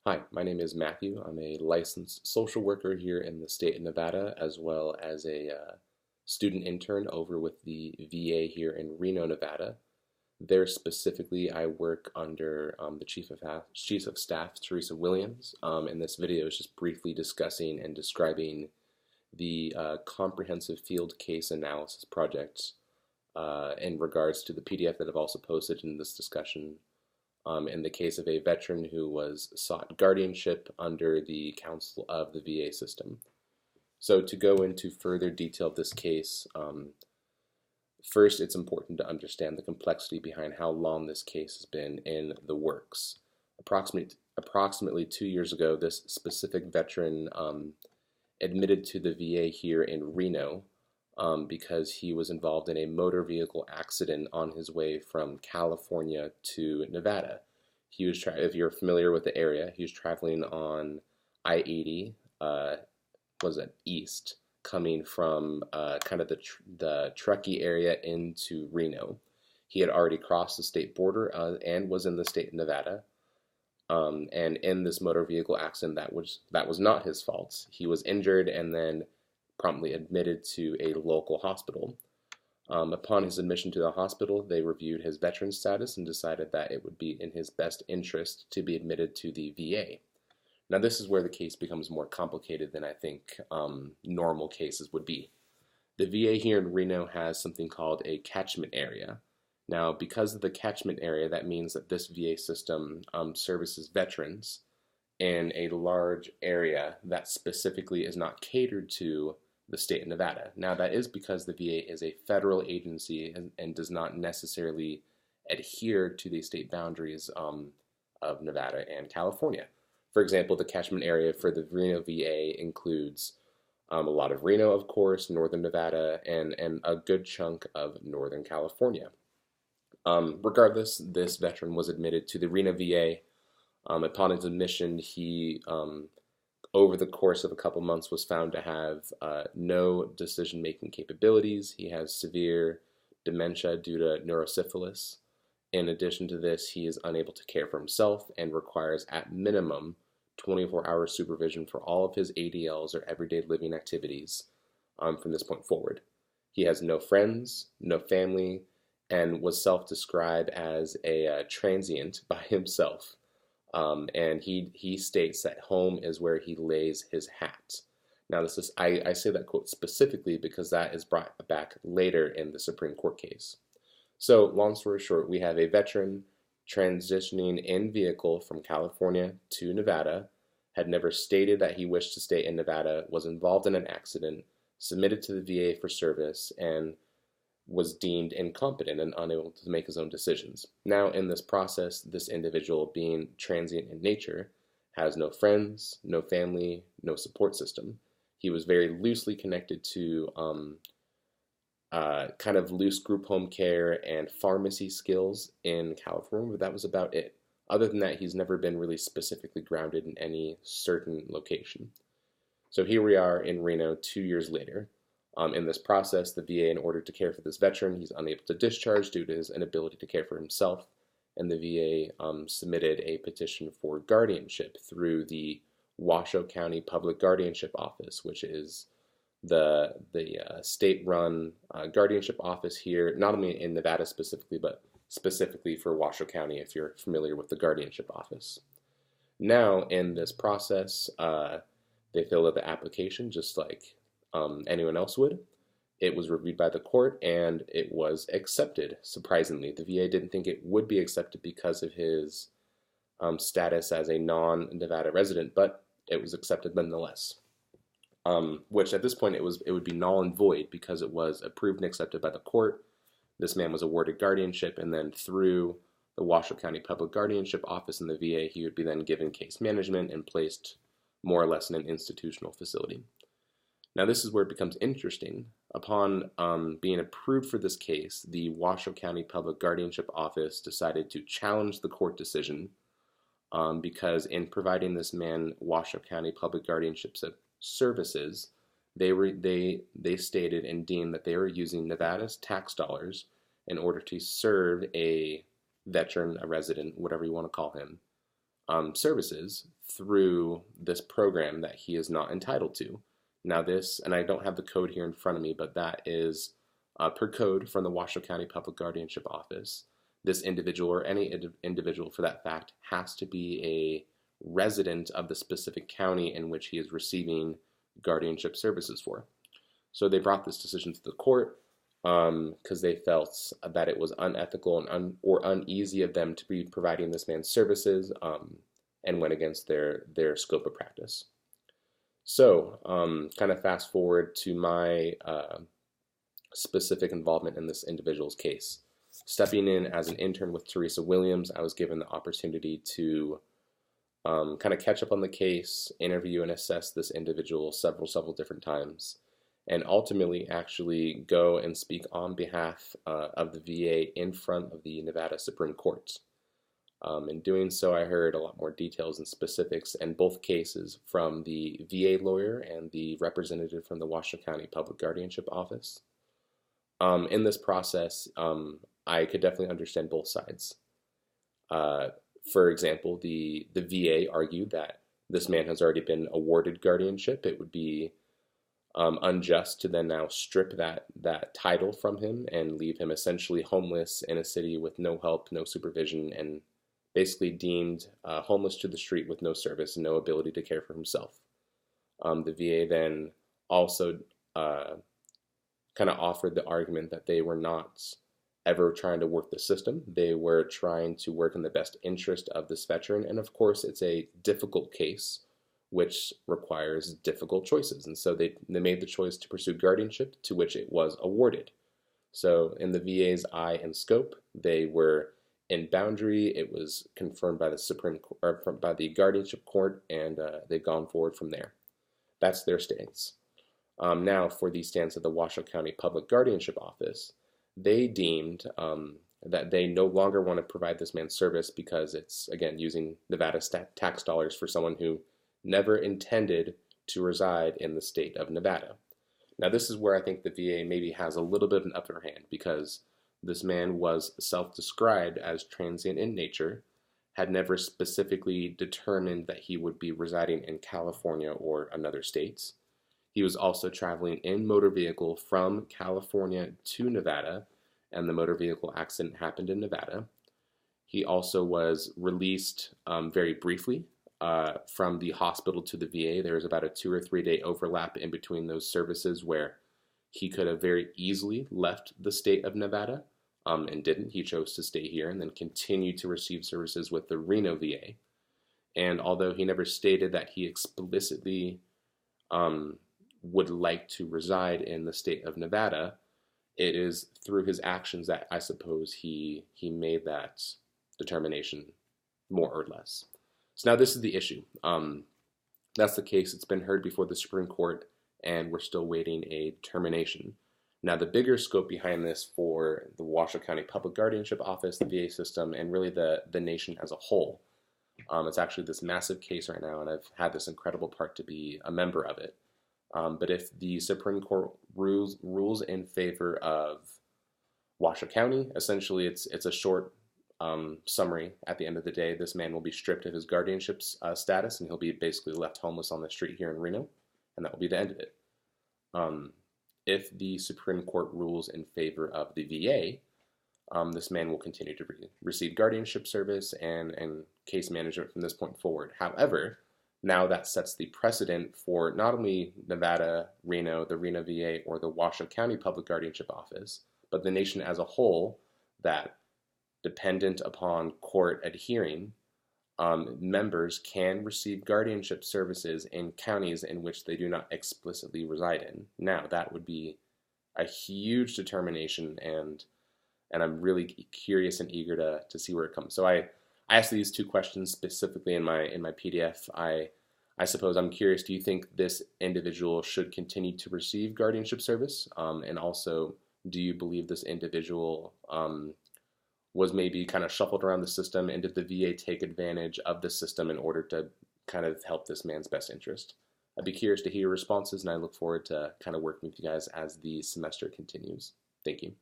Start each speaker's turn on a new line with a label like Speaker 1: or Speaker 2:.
Speaker 1: Hi, my name is Matthew. I'm a licensed social worker here in the state of Nevada, as well as a student intern over with the VA here in Reno, Nevada. There specifically, I work under the Chief of Staff, Teresa Williams, and this video is just briefly discussing and describing the comprehensive field case analysis project in regards to the PDF that I've also posted in this discussion in the case of a veteran who was sought guardianship under the counsel of the VA system. So to go into further detail of this case, first it's important to understand the complexity behind how long this case has been in the works. Approximately 2 years ago, this specific veteran admitted to the VA here in Reno because he was involved in a motor vehicle accident on his way from California to Nevada. He was, if you're familiar with the area, he was traveling on I-80, was it east, coming from kind of the Truckee area into Reno. He had already crossed the state border and was in the state of Nevada. And in this motor vehicle accident, that was not his fault. He was injured and then promptly admitted to a local hospital. Upon his admission to the hospital, they reviewed his veteran status and decided that it would be in his best interest to be admitted to the VA. Now, this is where the case becomes more complicated than I think normal cases would be. The VA here in Reno has something called a catchment area. Now, because of the catchment area, that means that this VA system services veterans in a large area that specifically is not catered to the state of Nevada. Now, that is because the VA is a federal agency and does not necessarily adhere to the state boundaries of Nevada and California. For example, the catchment area for the Reno VA includes a lot of Reno, of course, northern Nevada, and a good chunk of northern California. Regardless, this veteran was admitted to the Reno VA. Upon his admission, he over the course of a couple months was found to have no decision-making capabilities. He has severe dementia due to neurosyphilis. In addition to this, he is unable to care for himself and requires at minimum 24-hour supervision for all of his ADLs or everyday living activities from this point forward. He has no friends, no family, and was self-described as a transient by himself. And he states that home is where he lays his hat. Now, this is I say that quote specifically because that is brought back later in the Supreme Court case. So, long story short, we have a veteran transitioning in vehicle from California to Nevada, had never stated that he wished to stay in Nevada, was involved in an accident, submitted to the VA for service, and was deemed incompetent and unable to make his own decisions. Now, in this process, this individual, being transient in nature, has no friends, no family, no support system. He was very loosely connected to kind of loose group home care and pharmacy skills in California, but that was about it. Other than that, he's never been really specifically grounded in any certain location. So here we are in Reno 2 years later. In this process, the VA, in order to care for this veteran, he's unable to discharge due to his inability to care for himself, and the VA submitted a petition for guardianship through the Washoe County Public Guardianship Office, which is the state-run guardianship office here, not only in Nevada specifically, but specifically for Washoe County, if you're familiar with the guardianship office. Now, in this process, they filled out the application just like anyone else would. It was reviewed by the court and it was accepted, surprisingly. The VA didn't think it would be accepted because of his status as a non-Nevada resident, but it was accepted nonetheless. Which at this point it would be null and void because it was approved and accepted by the court. This man was awarded guardianship, and then through the Washoe County Public Guardianship Office in the VA, he would be then given case management and placed more or less in an institutional facility. Now, this is where it becomes interesting. Upon being approved for this case, the Washoe County Public Guardianship Office decided to challenge the court decision because in providing this man Washoe County Public Guardianship services, they stated and deemed that they were using Nevada's tax dollars in order to serve a veteran, a resident, whatever you want to call him, services through this program that he is not entitled to. Now this, and I don't have the code here in front of me, but that is per code from the Washoe County Public Guardianship Office. This individual, or any individual for that fact, has to be a resident of the specific county in which he is receiving guardianship services for. So they brought this decision to the court because they felt that it was unethical and or uneasy of them to be providing this man services, and went against their scope of practice. So kind of fast forward to my specific involvement in this individual's case. Stepping in as an intern with Teresa Williams, I was given the opportunity to kind of catch up on the case, interview and assess this individual several different times, and ultimately actually go and speak on behalf of the VA in front of the Nevada Supreme Court. In doing so, I heard a lot more details and specifics in both cases from the VA lawyer and the representative from the Washoe County Public Guardianship Office. In this process, I could definitely understand both sides. For example, the VA argued that this man has already been awarded guardianship. It would be unjust to then now strip that title from him and leave him essentially homeless in a city with no help, no supervision, and basically deemed homeless to the street with no service and no ability to care for himself. The VA then also kind of offered the argument that they were not ever trying to work the system. They were trying to work in the best interest of this veteran. And of course, it's a difficult case, which requires difficult choices. And so they made the choice to pursue guardianship, to which it was awarded. So in the VA's eye and scope, they were in boundary. It was confirmed by the Supreme Court, or by the guardianship court, and they've gone forward from there. That's their stance. Now, for the stance of the Washoe County Public Guardianship Office, they deemed that they no longer want to provide this man service because it's, again, using Nevada tax dollars for someone who never intended to reside in the state of Nevada. Now, this is where I think the VA maybe has a little bit of an upper hand, because this man was self-described as transient in nature, had never specifically determined that he would be residing in California or another state. He was also traveling in motor vehicle from California to Nevada, and the motor vehicle accident happened in Nevada. He also was released very briefly from the hospital to the VA. There was about a 2 or 3 day overlap in between those services where he could have very easily left the state of Nevada and didn't. He chose to stay here and then continue to receive services with the Reno VA. And although he never stated that he explicitly would like to reside in the state of Nevada, it is through his actions that I suppose he made that determination, more or less. So now this is the issue. That's the case. It's been heard before the Supreme Court, and we're still waiting a determination. Now, the bigger scope behind this for the Washoe County Public Guardianship Office, the VA system, and really the nation as a whole, it's actually this massive case right now, and I've had this incredible part to be a member of it. But if the Supreme Court rules in favor of Washoe County, essentially it's a short summary. At the end of the day, this man will be stripped of his guardianship status, and he'll be basically left homeless on the street here in Reno, and that will be the end of it. If the Supreme Court rules in favor of the VA, this man will continue to receive guardianship service and case management from this point forward. However, now that sets the precedent for not only Nevada, Reno, the Reno VA, or the Washoe County Public Guardianship Office, but the nation as a whole, that dependent upon court adhering, members can receive guardianship services in counties in which they do not explicitly reside in. Now, that would be a huge determination, and I'm really curious and eager to see where it comes. So I asked these two questions specifically in my PDF. I suppose I'm curious, do you think this individual should continue to receive guardianship service? And also, do you believe this individual was maybe kind of shuffled around the system, and did the VA take advantage of the system in order to kind of help this man's best interest? I'd be curious to hear your responses, and I look forward to kind of working with you guys as the semester continues. Thank you.